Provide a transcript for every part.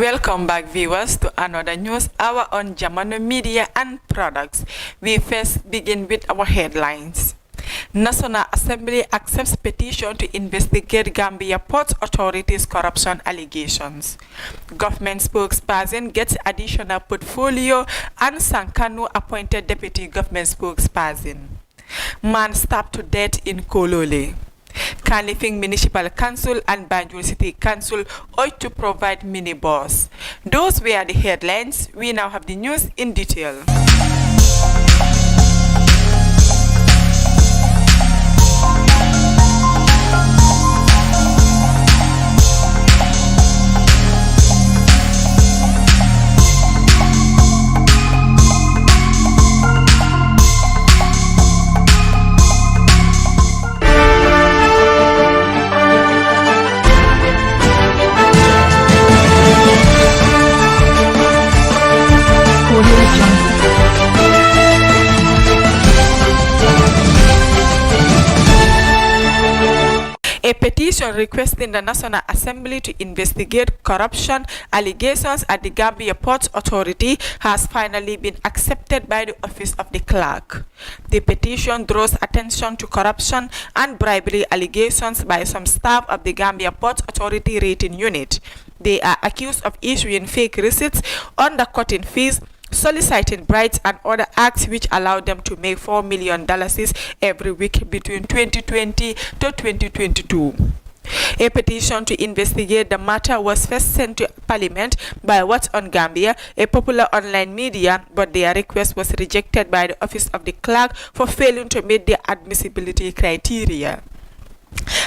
Welcome back, viewers, to another news hour on Jamano Media and Products. We first begin with our headlines. National Assembly accepts petition to investigate Gambia Port Authority's corruption allegations. Government spokesperson gets additional portfolio and Sankanu appointed deputy government spokesperson. Man stabbed to death in Kolole. Kanifing Municipal Council and Banjul City Council ought to provide minibus. Those were the headlines. We now have the news in detail. A petition requesting the National Assembly to investigate corruption allegations at the Gambia Ports Authority has finally been accepted by the Office of the Clerk. The petition draws attention to corruption and bribery allegations by some staff of the Gambia Ports Authority rating unit. They are accused of issuing fake receipts, undercutting fees, soliciting bribes and other acts which allow them to make $4 million every week between 2020 to 2022. A petition to investigate the matter was first sent to Parliament by What's on Gambia, a popular online media, but their request was rejected by the Office of the Clerk for failing to meet the admissibility criteria.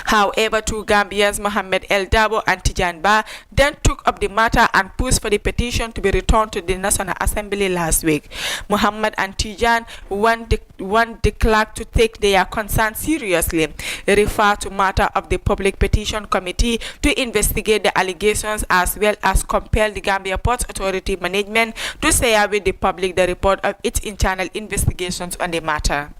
However, two Gambians, Mohammed El Dabo and Tijan Ba, then took up the matter and pushed for the petition to be returned to the National Assembly last week. Mohammed and Tijan want the clerk to take their concern seriously, refer to matter of the Public Petition Committee to investigate the allegations, as well as compel the Gambia Ports Authority management to share with the public the report of its internal investigations on the matter.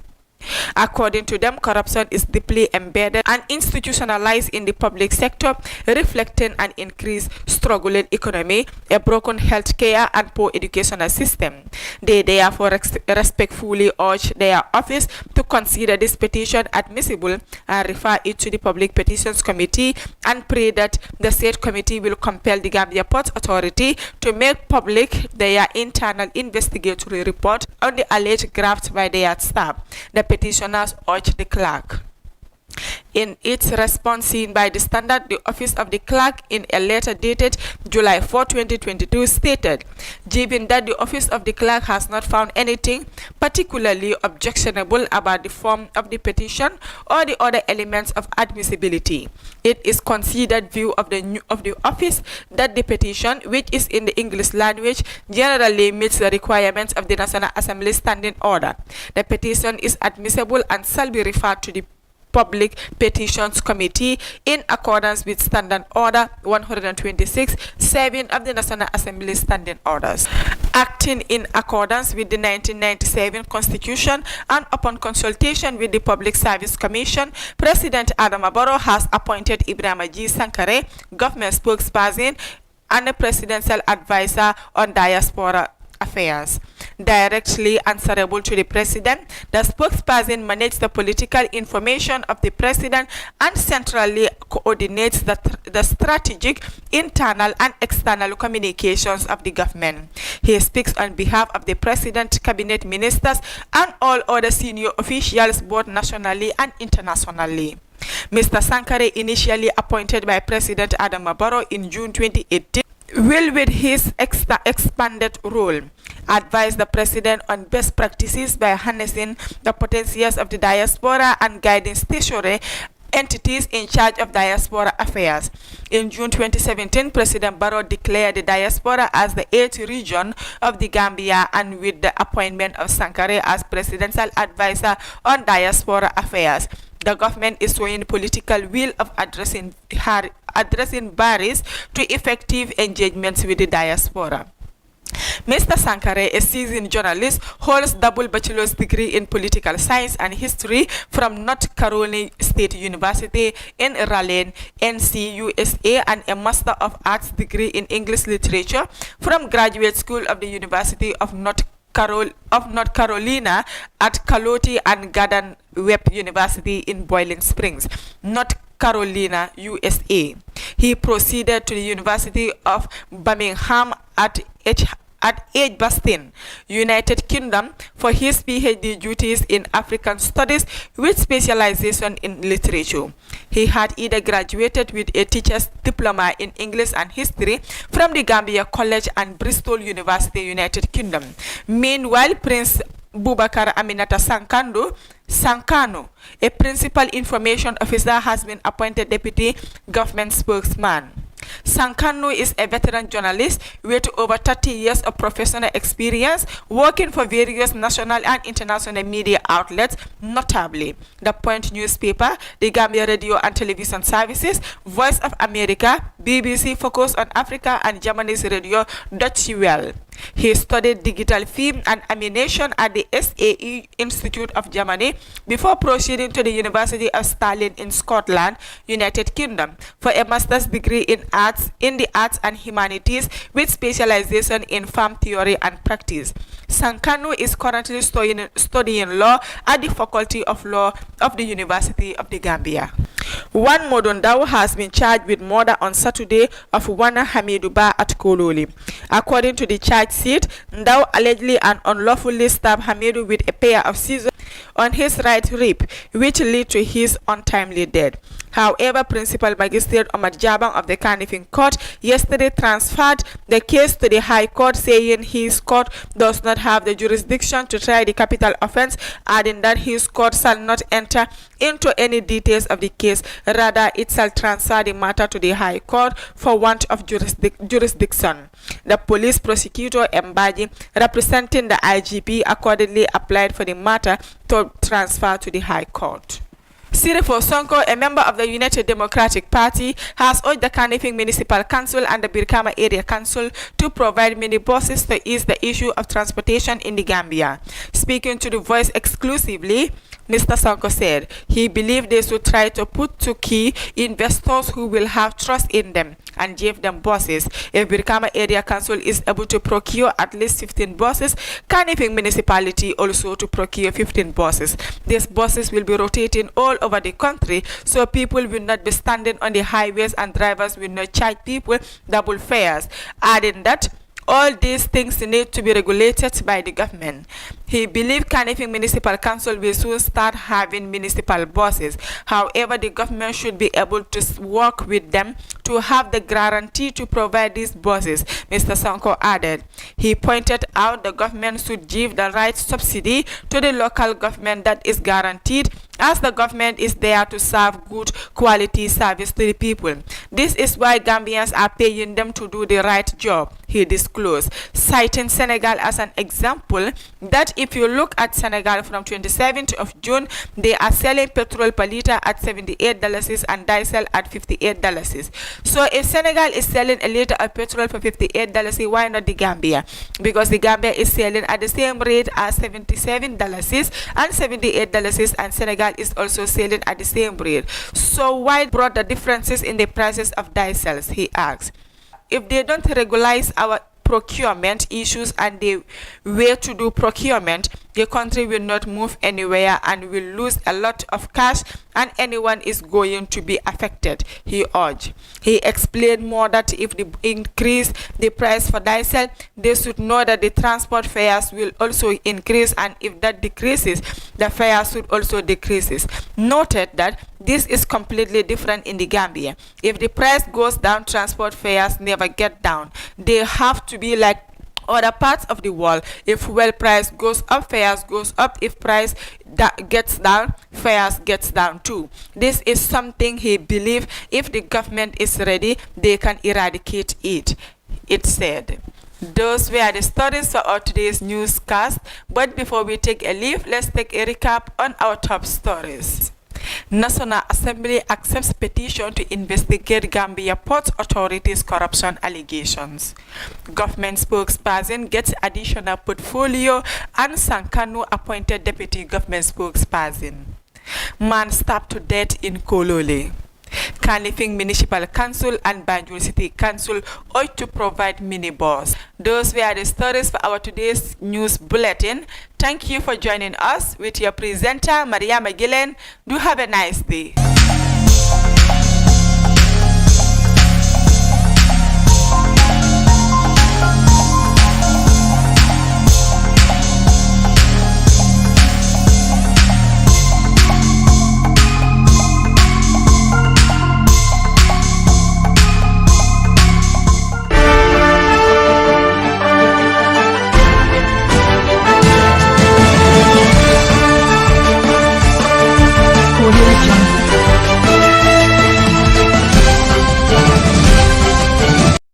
According to them, corruption is deeply embedded and institutionalized in the public sector, reflecting an increased struggling economy, a broken healthcare and poor educational system. They therefore respectfully urge their office to consider this petition admissible and refer it to the Public Petitions Committee, and pray that the said committee will compel the Gambia Ports Authority to make public their internal investigatory report on the alleged graft by their staff. The petitioners urge the clerk. In its response seen by the Standard, the Office of the Clerk in a letter dated July 4, 2022 stated, given that the Office of the Clerk has not found anything particularly objectionable about the form of the petition or the other elements of admissibility, it is considered view of the office that the petition, which is in the English language, generally meets the requirements of the National Assembly Standing Order. The petition is admissible and shall be referred to the Public Petitions Committee in accordance with Standard Order 126-7 of the National Assembly Standing Orders. Acting in accordance with the 1997 Constitution and upon consultation with the Public Service Commission, President Adama Barrow has appointed Ibrahim G. Sankare, government spokesperson and a presidential advisor on diaspora affairs. Directly answerable to the president, the spokesperson manages the political information of the president and centrally coordinates the strategic, internal and external communications of the government. He speaks on behalf of the president, cabinet ministers and all other senior officials both nationally and internationally. Mr. Sankare, initially appointed by President Adama Barrow in June 2018, will, with his expanded role, advise the president on best practices by harnessing the potentials of the diaspora and guiding statutory entities in charge of diaspora affairs. In June 2017, President Barrow declared the diaspora as the 8th region of the Gambia, and with the appointment of Sankare as presidential advisor on diaspora affairs, the government is showing political will of addressing barriers to effective engagements with the diaspora. Mr. Sankare, a seasoned journalist, holds double bachelor's degree in political science and history from North Carolina State University in Raleigh, NC, USA, and a Master of Arts degree in English Literature from Graduate School of the University of North Carolina at Kaloti and Garden Webb University in Boiling Springs, North Carolina, USA. He proceeded to the University of Birmingham at Edgbaston, United Kingdom, for his PhD duties in African Studies with specialization in literature. He had either graduated with a teacher's diploma in English and history from the Gambia College and Bristol University, United Kingdom. Meanwhile, Prince Boubacar Aminata Sankano, a principal information officer, has been appointed deputy government spokesman. Sankano is a veteran journalist with over 30 years of professional experience working for various national and international media outlets, notably The Point newspaper, the Gambia Radio and Television Services, Voice of America, BBC Focus on Africa, and Germany's radio Deutsche Welle. He studied digital film and animation at the SAE Institute of Germany before proceeding to the University of Stirling in Scotland, United Kingdom, for a master's degree in the arts and humanities with specialization in farm theory and practice. Sankano is currently studying law at the Faculty of Law of the University of the Gambia. One Modondao has been charged with murder on Saturday of Wana Hamidu Ba at Kololi. According to the charge sheet, Ndao allegedly and unlawfully stabbed Hamidu with a pair of scissors on his right rib, which led to his untimely death. However, Principal Magistrate Omar Jabang of the Kanifing Court yesterday transferred the case to the High Court, saying his court does not have the jurisdiction to try the capital offense, adding that his court shall not enter into any details of the case. Rather, it shall transfer the matter to the High Court for want of jurisdiction. The police prosecutor Mbaji, representing the IGP, accordingly applied for the matter to transfer to the High Court. Sirifo Sonko, a member of the United Democratic Party, has urged the Kanifing Municipal Council and the Birkama Area Council to provide minibuses to ease the issue of transportation in the Gambia. Speaking to The Voice exclusively, Mr. Sonko said he believed they should try to put to key investors who will have trust in them and give them buses. If Birkama Area Council is able to procure at least 15 buses, Kanifing Municipality also to procure 15 buses. These buses will be rotating all over the country, so people will not be standing on the highways and drivers will not charge people double fares, adding that all these things need to be regulated by the government. He believed Kanifing Municipal Council will soon start having municipal buses. However, the government should be able to work with them to have the guarantee to provide these buses, Mr. Sonko added. He pointed out the government should give the right subsidy to the local government that is guaranteed, as the government is there to serve good quality service to the people. This is why Gambians are paying them to do the right job, he disclosed, citing Senegal as an example that if you look at Senegal from 27th of June, they are selling petrol per liter at $78 and diesel at $58. So if Senegal is selling a liter of petrol for $58, why not the Gambia? Because the Gambia is selling at the same rate as $77 and $78, and Senegal is also selling at the same rate. So why brought the differences in the prices of diesels, he asked. If they don't regularize our procurement issues and the way to do procurement, the country will not move anywhere and will lose a lot of cash, and anyone is going to be affected, he urged. He explained more that if they increase the price for diesel, they should know that the transport fares will also increase, and if that decreases, the fares should also decreases. Noted that this is completely different in the Gambia. If the price goes down, transport fares never get down. They have to be like other parts of the world. If fuel price goes up, fares goes up. If price gets down, fares gets down too. This is something he believes if the government is ready, they can eradicate it, it said. Those were the stories for our today's newscast. But before we take a leave, let's take a recap on our top stories. National Assembly accepts petition to investigate Gambia Port Authority's corruption allegations. Government spokesperson gets additional portfolio and Sankanu appointed deputy government spokesperson. Man stabbed to death in Kolole. Kanifing Municipal Council and Banjul City Council ought to provide minibus. Those were the stories for our today's news bulletin. Thank you for joining us with your presenter, Maria Magillen. Do have a nice day.